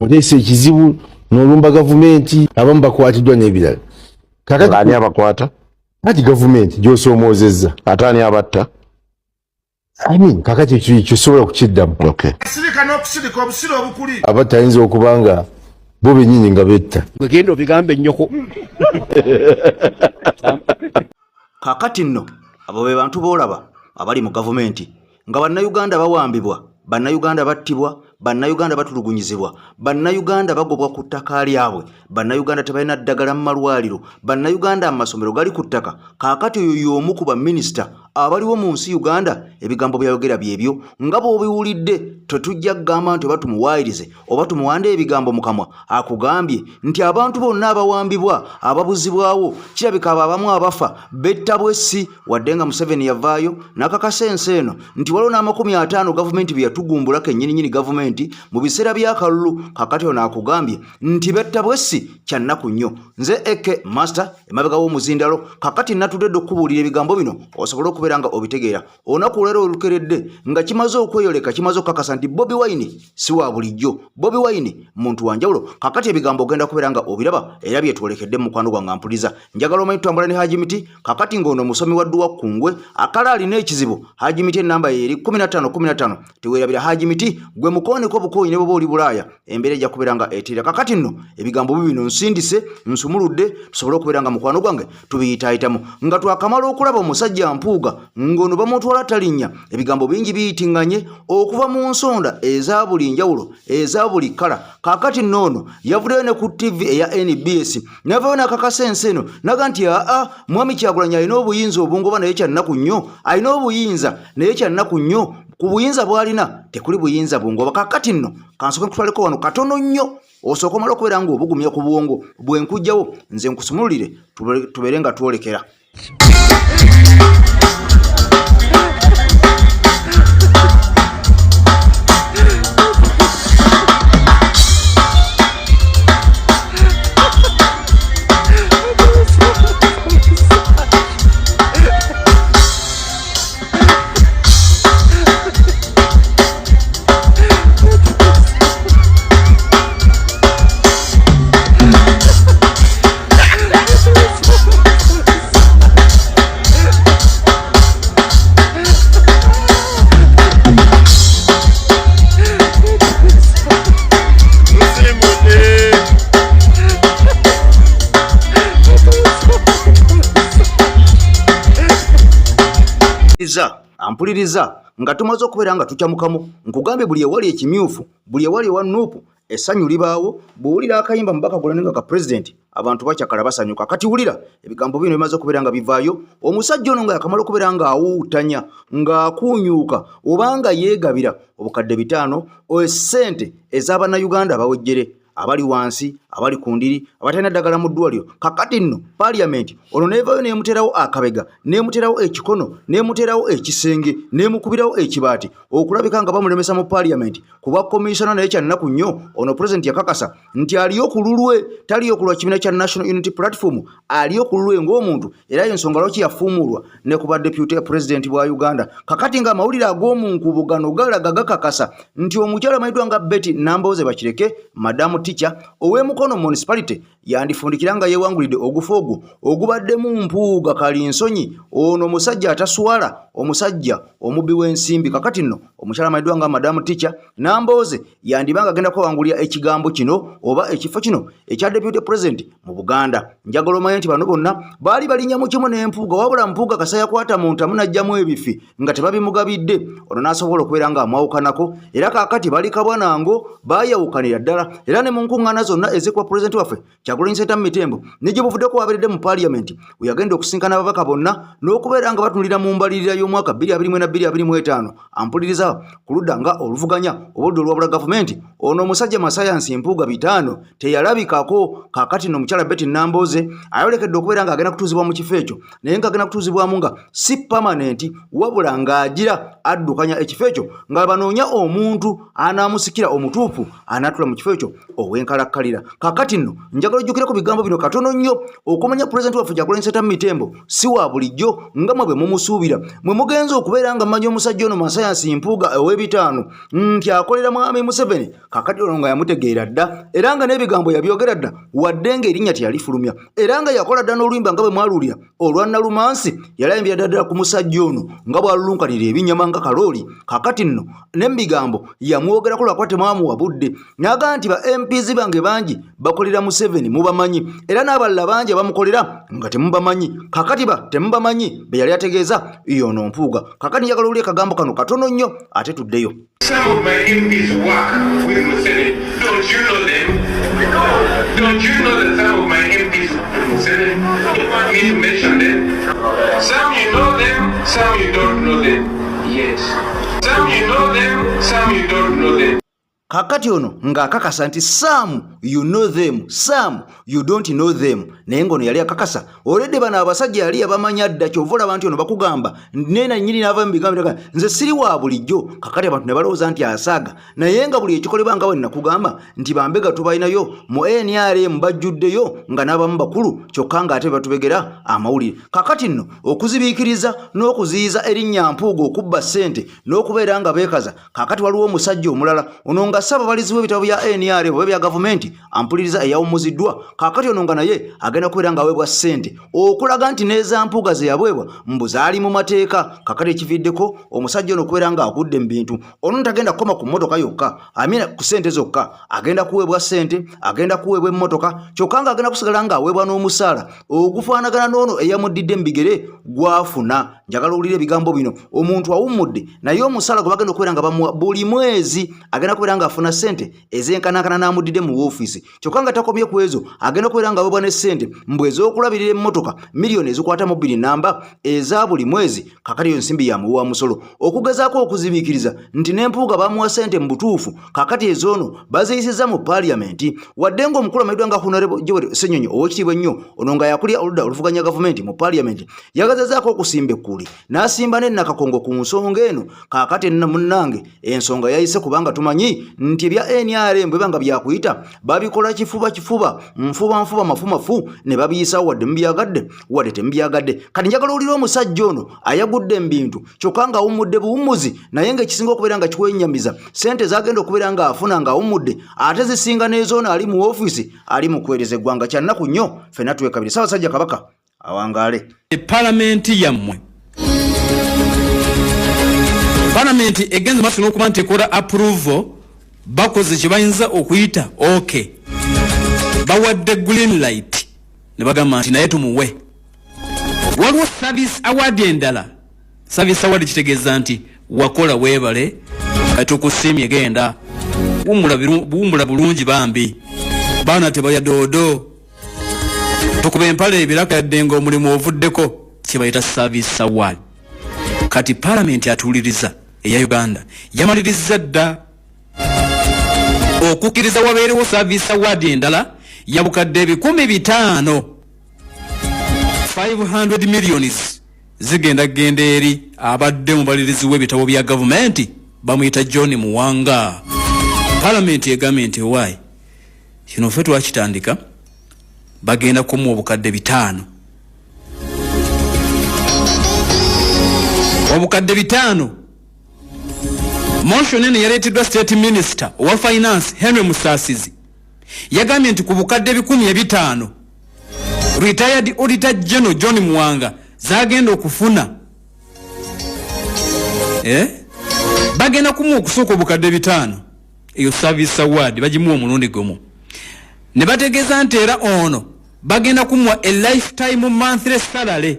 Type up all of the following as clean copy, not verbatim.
Olese ekizibu n'olumba gavumenti abamu bakwatiddwa n'ebirala. Kakati ani abakwata? Ati gavumenti gy'osoomozezza. Ate ani abatta? Kakati kyosobola kukiddamu. Okay. Sirika n'okusirika obusiro obukuli. Abatta ayinza okuba nga bo bennyini nga betta. Wegenda obigambe nnyoko. Kakati nno abo be bantu boolaba abali mu gavumenti nga bannayuganda bawambibwa, bannayuganda battibwa, bannayuganda batulugunyizibwa, bannayuganda bagobwa ku ttaka lyabwe, bannayuganda tebalina ddagala mu malwaliro, bannayuganda amasomero gali ku ttaka. Kaakati oyo y'omu ku baminisita abaliwo mu nsi Uganda ebigambo byayogera byebyo nga bw'obiwulidde tetujja kugamba nti oba tumuwaayirize oba tumuwande ebigambo mu kamwa akugambye nti abantu bonna abawambibwa ababuzibwawo kirabika abo abamu abafa betta bwessi wadde nga Museveni yavaayo n'akakasa ensi eno nti waliwo n'50 gavumenti bye yatugumbulako ennyininyini gavumenti mu biseera by'akalulu. Kakati ono akugambye nti betta bwessi kya nnaku nnyo. Nze Eke Master emabega w'omuzindalo kakati natudde okubuulira ebigambo bino osobola okubeera nga obitegeera. Olunaku leero olukeredde nga kimaze okweyoleka, kimaze okukakasa nti Bobi Wine si wa bulijjo. Bobi Wine muntu wa njawulo. Kakati ebigambo ogenda kubeera nga obiraba era byetwolekedde mu mukwano gwange ampuliza. Njagala omanyi tutambula ne Haji Miti kakati ng'ono musomi wa Dduwa Kkungwe akala alina ekizibu. Haji Miti ennamba ye eri 1515. Teweerabira Haji Miti gwe mukooneko bukoyi ne bwoba oli Bulaaya embeera ejja kubeera nga eteera. Kakati nno ebigambo bibino nsindise nsumuludde tusobole okubeera nga mukwano gwange tubiyitaayitamu nga twakamala okulaba omusajja mpuuga ng'ono bamutwala talinnya. Ebigambo bingi biyitiŋŋanye okuva mu nsonda eza buli njawulo eza buli kala. Kakati noono yavuddeyo ne ku TV eya NBS navaayo n'akakasa ensi eno naga nti mwami Kyagulanyi alina obuyinza obungoba naye kya nnaku nnyo, alina obuyinza naye kya nnaku nnyo. Ku buyinza bw'alina tekuli buyinza bungoba. Kakati nno kansoke nkutwaleko wano katono nnyo osooka omala okubeera nga obugumya ku bwongo bwe nkujjawo nze nkusumululire tubeere nga twolekera. Ampuliriza nga tumaze okubeera nga tukyamukamu nkugambye buli ewali ekimyufu buli ewali ewa Nuupu essanyu libaawo. bw'owulira akayimba mu Bakagulane nga ka pulezidenti abantu bakyakala basanyuka. Kati wulira ebigambo bino bimaze okubeera nga bivaayo. Omusajja ono nga yakamala okubeera nga awuutanya ng'akuunyuuka obanga yeegabira obukadde 5 essente ez'Abannayuganda abawejjere abali wansi abali ku ndiri abatalina ddagala mu ddwaliro. Kakati nno paaliyamenti ono neevaayo neemuterawo akabega neemuterawo ekikono neemuterawo ekisenge neemukubirawo ekibaati okulabika nga bamulemesa mu paaliyamenti kuba komisona naye kya nnaku nnyo. Ono pulezidenti yakakasa nti aliyo ku lulwe taliyo ku lwa kibiina kya National Unity Platform aliyo ku lulwe ng'omuntu era y'ensonga lwaki yafuumuulwa ne ku badeputy pulezidenti bwa Uganda. Kakati nga amawulire ag'omunkubugano galaga gakakasa nti omukyala amanyiddwa nga Betty Nambooze Bakireke Madamu Teacher ow'emukono municipality yandifundikira nga yeewangulidde ogufa ogwo ogubaddemu mpuuga kalinsonyi. Ono omusajja ataswala omusajja omubbi w'ensimbi. Kakati nno omukyala amanyiddwa nga Madamu Teacher Nambooze yandibanga agenda kwewangulira ekigambo kino oba ekifo kino ekya deputy president mu Buganda. Njagala omanye nti bano bonna baali balinnya mu kimu n'empuuga wabula mpuuga kasa yakwata mu ntamu n'ajjamu ebifi nga tebabimugabidde. Ono n'asobola okubeera nga amwawukanako era kaakati bali kabwanango baayawukanira ddala era ne mu nkuŋŋaana zonna ezikuba pulezidenti waffe Kyagulanyi Ssentamu Mitembo ne gye buvuddeko wabeeredde mu paaliyamenti we yagenda okusinkana ababaka bonna n'okubeera nga batunulira mu mbalirira y'omwaka 2024-2025. Ampuliriza ku ludda nga oluvuganya obudde olwabula gavumenti. Ono omusajja masayansi empuuga 5 teyalabikako. Kaakati nno omukyala Betty Nambooze ayolekedde okubeera nga agenda kutuuzibwa mu kifo ekyo naye nga agenda kutuuzibwamu nga si permanent wabula ng'agira addukanya ekifo ekyo nga banoonya omuntu anaamusikira omutuufu anaatula mu kifo ekyo ow'enkalakkalira. Kaakati nno njagala ojjukire ku bigambo bino katono nnyo okumanya pulezidenti waffe Kyagulanyi Ssentamu Mitembo si wa bulijjo nga mwe bwe mumusuubira. Mwe mugenza okubeera nga mmanyi omusajja ono Masayansi Mpuuga ow'ebitaano nti akolera Mwami Museveni, kaakati ono nga yamutegeera dda era nga n'ebigambo yabyogera dda wadde ng'erinnya teyalifulumya era nga yakola dda n'oluyimba nga bwe mwaluulira olwa Nalumansi yalayimbira ddala ku musajja ono nga bw'alulunkanira ebinnyama nga kalooli. Kaakati nno n'ebigambo yamwogerako lwakuba temwamuwa budde n'agamba nti ba MPs bange bangi bakolera Museveni mubamanyi era n'abalala bangi abamukolera nga temubamanyi. Kaakati temubamanyi be yali ategeeza yono Mpuuga. Kaakati njagala owulire kagambo kano katono nnyo ate tuddeyo. Some of my MPs work with Museveni. Don't you know them? Don't you know that some of my MPs work with Museveni? You want me to mention them? Some you know them, some you don't know them. Yes. Some you know them, some you don't know them. Kaakati ono ng'akakasa nti some you know them, some you don't know them. Naye ng'ono yali akakasa olwedde bano abasajja yali abamanya dda kyova olaba nti ono bakugamba nena nnyini n'ava mu bigambo nze siri wa bulijjo. Kaakati abantu ne balowooza nti asaaga naye nga buli ekikolebwa nga bwe nakugamba nti bambega tubalinayo mu NRM bajjuddeyo nga n'abamu bakulu kyokka ng'ate batubegera amawulire. Kaakati nno okuzibiikiriza n'okuziyiza erinnya Mpuuga okubba ssente n'okubeera nga beekaza. Kaakati waliwo omusajja omulala ono nga Ssaababalizi w'ebitabo bya NRM oba bya gavumenti ampuliriza eyawumuziddwa. Kaakati ono nga naye agenda kubeera ng'aweebwa ssente okulaga nti n'eza Mpuuga ze yabwebwa mbu zaali mu mateeka. Kaakati ekividdeko omusajja ono okubeera ng'agudde mu bintu. Ono tagenda kukoma ku mmotoka yokka amina ku ssente zokka, agenda kuweebwa ssente, agenda kuweebwa emmotoka kyokka ng'agenda kusigala ng'aweebwa n'omusaala ogufaanagana n'ono eyamuddidde mu bigere gwafuna. Njagala owulire ebigambo bino. Omuntu awummudde naye omusaala gwe bagenda okubeera nga bamuwa buli mwezi agenda kubeera ng'afuna ssente ez'enkanakana n'amuddidde mu woofiisi kyokka nga takomye ku ezo agenda kubeera ng'aweebwa ne ssente mbwe ez'okulabirira emmotoka miliyoni ezikwata mu bbiri namba eza buli mwezi. Kaakati yo nsimbi ya muwa musolo okugezaako okuzibiikiriza nti n'Empuuga bamuwa ssente mu butuufu. Kaakati ezoono baziyisizza mu paaliyamenti wadde ng'omukulu amayiddwa nga Honorable Joel Ssenyonyi ow'ekitiibwa ennyo ono nga yakulya oludda oluvuganya gavumenti mu paaliyamenti yagazazaako okusimba ekkuli n'asimba ne Nakakongo ku nsonga eno. Kaakati nna munnange ensonga yayise kubanga tumanyi nti ebya NRM bwe banga byakuyita babikola kifuba nfuba mafu ne babiyisawo wadde mubyagadde wadde temubyagadde. Kati njagala owulire omusajja ono ayagudde mu bintu kyokka ng'awummudde buwummuzi naye ng'ekisinga okubeera nga kikwenyamiza ssente zagenda okubeera ng'afuna ng'awummudde ate zisinga n'ezoono ali mu woofiisi ali mu kuweereza eggwanga. Kya nnaku nnyo ffenna twekabiri. Ssaabasajja Kabaka awangaale. Palamenti yammwe Palamenti egenze maaso n'okuba nti ekola approval bakoze kye bayinza okuyita okay, bawadde green light ne bagamba nti naye tumuwe. Waliwo service award endala. Service award kitegeeza nti wakola weebale tukusiimye genda buwummula bulungi bambi baana tebaya doodo tukuba empale ebiraka yadde ng'omulimu ovuddeko kye bayita service award. Kati Palamenti atuuliriza eya Uganda yamaliriza dda okukkiriza wabeerewo service award endala yabukadde 500 500 millions zigenda genda eri abadde mubalirizi w'ebitabo bya gavumenti bamuyita John Muwanga. Palamenti egambye nti why kino ffe twakitandika bagenda kumuwa obukadde 5 obukadde 5. Motion eno yaleeteddwa State Minister owa Finance Henry Musasizi yagambye nti ku bukadde 15 Retired Auditor General John Muwanga zagenda okufuna bagenda kumuwa okusooka obukadde 5 eyo service award bagimuwa omulundi gumu ne bategeeza nti era ono bagenda kumuwa a lifetime monthly salary.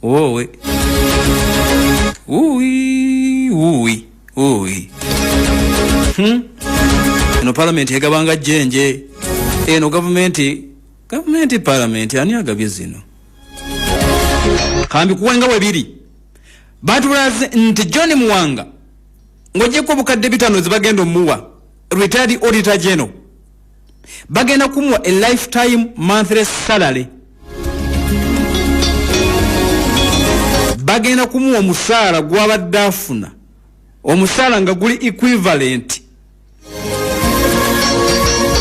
Owe uwi eno Palamenti egabanga jjenje eno gavumenti Palamenti ani agabye zino kambi kuwenga webiri batulaze nti John Muwanga ng'ogyeko obukadde 5 zibagenda omuwa Retired Auditor General bagenda kumuwa a lifetime monthly salary. Bagenda kumuwa omusaala gw'abadde afuna omusaala nga guli equivalent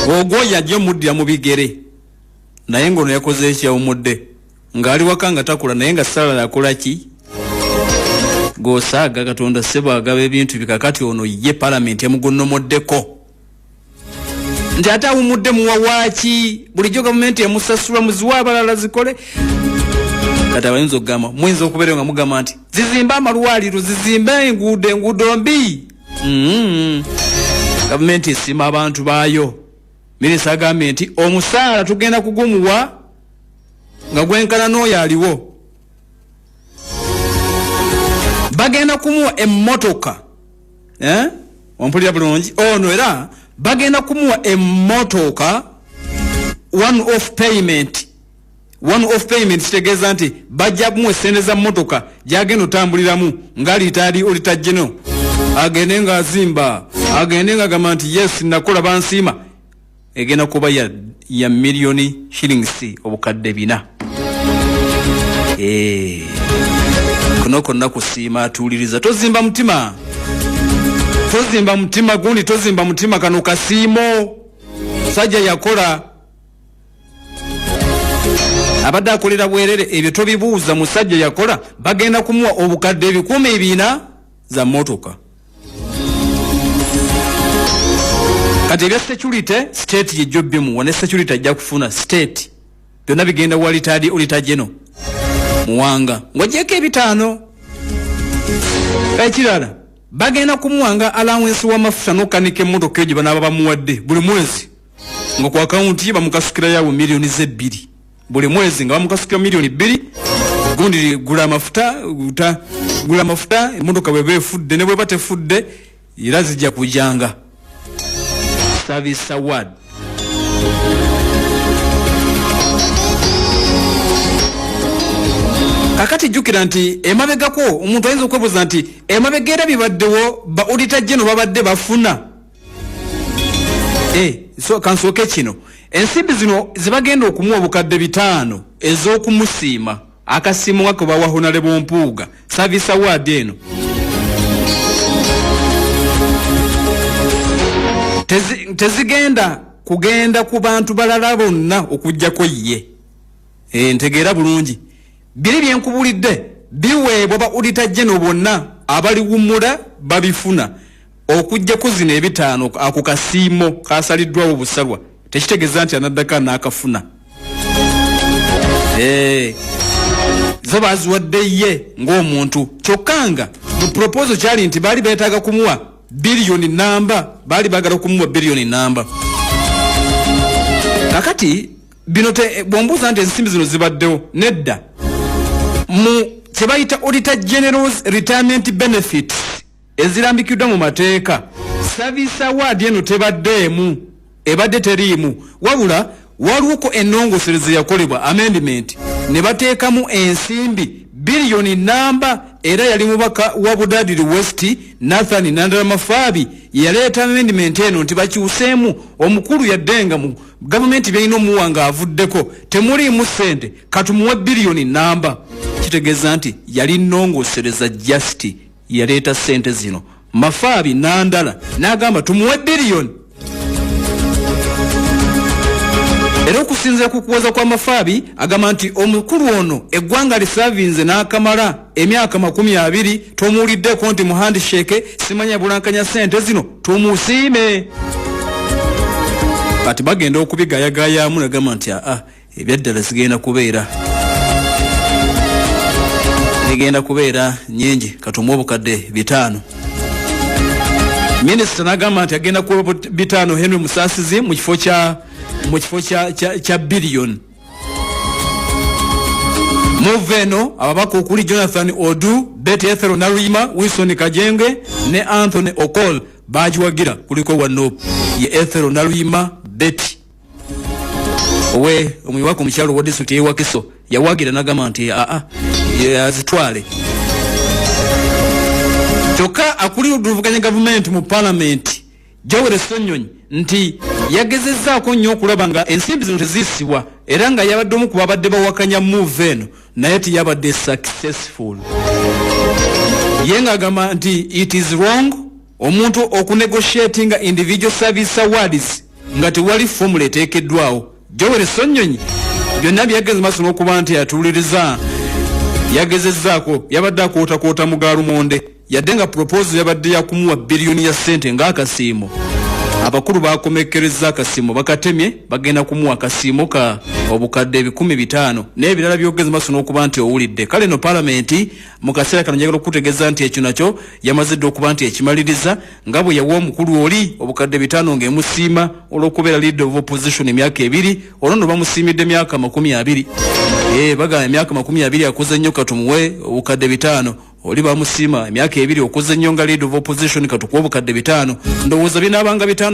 ogwo yajja muddira mu bigere naye ngono yakoze ekyawumudde ng'ali waka nga takula naye nga Sala yakola ki gosaaga Katonda ssebo agaba ebintu bikakati ono ye palamenti yamugonnomoddeko nti ate awumudde muwawaaki bulijjo gavumenti emusasula muziwa abalala zikole kati abayinza okugamba muyinza okubeera nga mugamba nti zizimbe amalwaliro zizimbe enguudo mbi gavumenti esiima abantu baayo minisita agambye nti omusaala tugenda kugumuwa nga gwenkana n'oyo aliwo bagenda kumuwa emmotoka ompulira bulungi ono era bagenda kumuwa emmotoka one off payment kitegeeza nti bajja kumuwa essente za mmotoka gyagenda otambuliramu ng'alitaali olitajjeno agende ng'azimba agende ng'agamba nti yes nakola bansiima egenda kuba ya miliyoni shillings obukadde 4 kuno konna kusiima atuuliriza tozimba mutima gundi tozimba mutima kano kasiimo sajja yakola abadde akolera bwerere ebyo tobibuuza musajja yakola bagenda kumuwa obukadde 4,000 za motoka kati ebya security state yejjobbe muwa ne security ajja kufuna state byonna bigenda walitadi olitajeno muwanga ng'ogyeko 5 ekirala bagenda kumuwanga allowance w'amafuta n'okanika emmotoka egyo banaaba bamuwadde buli mwezi nga ku akawunti ye bamukasukira yawo miliyoni 2 buli mwezi nga bamukasukira miliyoni 2 gundi gula amafuta emmotoka bweba efudde ne bweba tefudde era zijja kujanga service award kakati jjukira nti emabegako omuntu ayinza okwebuuza nti emabega era bibaddewo ba auditor general babadde bafuna so kansooke kino ensimbi zino zibagenda okumuwa obukadde 5 ez'okumusiima akasiimo nga ke bawa Honorable Mpuuga service award eno tezigenda kugenda ku bantu balala bonna okujjako ye ntegeera bulungi biri byenkubulidde biweebwa ba auditor general bonna abaliwummula babifuna okujjako zino 5 ako kasiimo kasaliddwawo obusalwa tekitegeeza nti anaddaka n'akafuna zo baziwadde ye ng'omuntu kyokka nga mu proposal kyali nti baali beetaaga kumuwa biliyoni namba baali baagala okumuwa biliyoni namba kakati bino bwombuuza nti ensimbi zino zibaddewo nedda mu kyebayita auditor general's retirement benefits ezirambikiddwa mu mateeka service award eno tebaddeemu ebadde teriimu wabula waliwo ennongosereza yakolebwa amendment ne bateekamu ensimbi biliyoni namba era yali mubaka wa Budadiri West Nathan Nandalama Fabi yaleeta amendment eno nti bakyuseemu omukulu yaddenga mu gavumenti byalina omuwanga avuddeko temuliimu ssente katumuwe biliyoni namba kitegeeza nti yali nnongosereza just yaleeta ssente zino Mafaabi Nandala n'agamba tumuwe biliyoni era okusinziira ku kuwoza kwa Mafaabi agamba nti omukulu ono eggwanga lisavinze n'akamala emyaka 20 tomuwuliddeko nti mu handshake simanya bulankanya ssente zino tumusiime kati bagenda okubigayagayaamu nagamba nti ebyaddala zigenda kubeera nyingi katumuwe obukadde 5 minisita n'agamba nti agenda kuwa 5 Henry Musasizi mu kifo kya biliyoni Muveno ababaka okuli Jonathan Odu, Betty Ethel Narima, Wilson Kajenge ne Anthony Okol bajiwagira kuliko Wanup ye Ethel Narima Betty owe omuyiwako omukyalo wa district ye Wakiso yawagira n'agamba nti azitwale kyokka akuli uduvuganya gavumenti mu parliament Joel Sonyonyi nti yagezezzaako nnyo okulaba nga ensimbi zino tezisibwa era nga yabadde omu ku babadde bawakanya move eno naye tiyabadde successful ye ng'agamba nti it is wrong omuntu okunegotiatinga individual service awards nga tewali formula eteekeddwawo. Joel Sonyonyi byonna byagenze maaso n'okuba nti atuuliriza yagezezzaako yabadde akootakoota mu gaalumonde yadde nga proposal yabadde yakumuwa biliyoni ya ssente ng'akasiimo. Abakulu bakomekkereza akasiimo bakatemye bagenda kumuwa akasiimo ka obukadde 15,000 n'ebirala byogeze maaso n'okuba nti owulidde. Kale no palamenti mu kaseera kano njagala okutegeeza nti ekyo nakyo yamazidde okuba nti ekimaliriza nga bwe yawa omukulu oli obukadde 5 ng'emusiima olw'okubeera leader of opposition emyaka 2 olwo no bamusiimidde emyaka 20. Bagamba emyaka 20 akoze nnyo katumuwe obukadde 5. Oli bamusiima emyaka 2 okoze nnyo nga leader of opposition katukuwa obukadde 5. Ndowooza binaabanga 5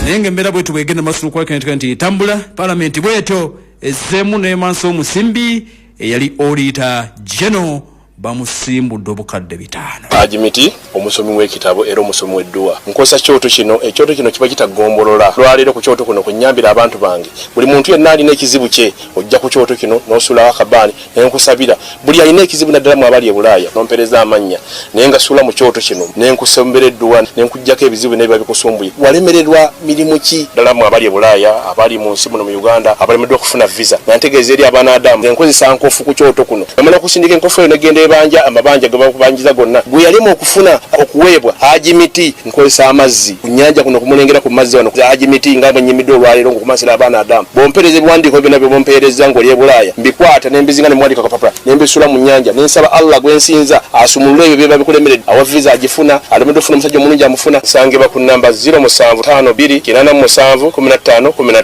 naye ng'embeera bwetu bwegenda maaso n'okwakirana nti tambula palamenti bwetyo ezzeemu n'emansa omusimbi eyali Auditor General bamusimbudde obukadde 5. Ajimiti omusomi w'ekitabo era omusomi w'edduwa nkozesa kyoto kino ekyoto kino kiba kitagombolola lwaleero ku kyoto kuno kunyambira abantu bange buli muntu yenna alina ekizibu kye ojja ku kyoto kino n'osulawo akabaani naye nkusabira buli alina ekizibu naddala mu abali e Bulaaya nompereza amannya naye nga sula mu kyoto kino naye nkusombera edduwa naye nkujjako ebizibu n'ebiba bikusumbuye walemererwa mirimu ki ddala mu abali e Bulaaya abali mu nsi muno mu Uganda abalemeddwa okufuna visa nantegeeza eri abaana Adamu nkozesa nkofu ku kyoto kuno namala okusindika enkofu eyo negenda ebanja amabanja ge bakubanjiza gonna gwe yalimu okufuna okuweebwa Ajimiti nkozesa amazzi ku nnyanja kuno kumulengera ku mazzi wano Ajimiti nga bwe nnyimidde olwaleero ng'okumasira abaana Adamu bompereza ebiwandiiko byonna bye bompeereza ng'oli e Bulaaya mbikwata n'embizinga ne muwandiika kapapula n'embisula mu nnyanja n'ensaba Allah gwe nsinza asumulule ebyo byeba bikulemeredde awa visa agifuna alemedde ofuna omusajja omulungi amufuna nsangibwa ku nnamba 07528771515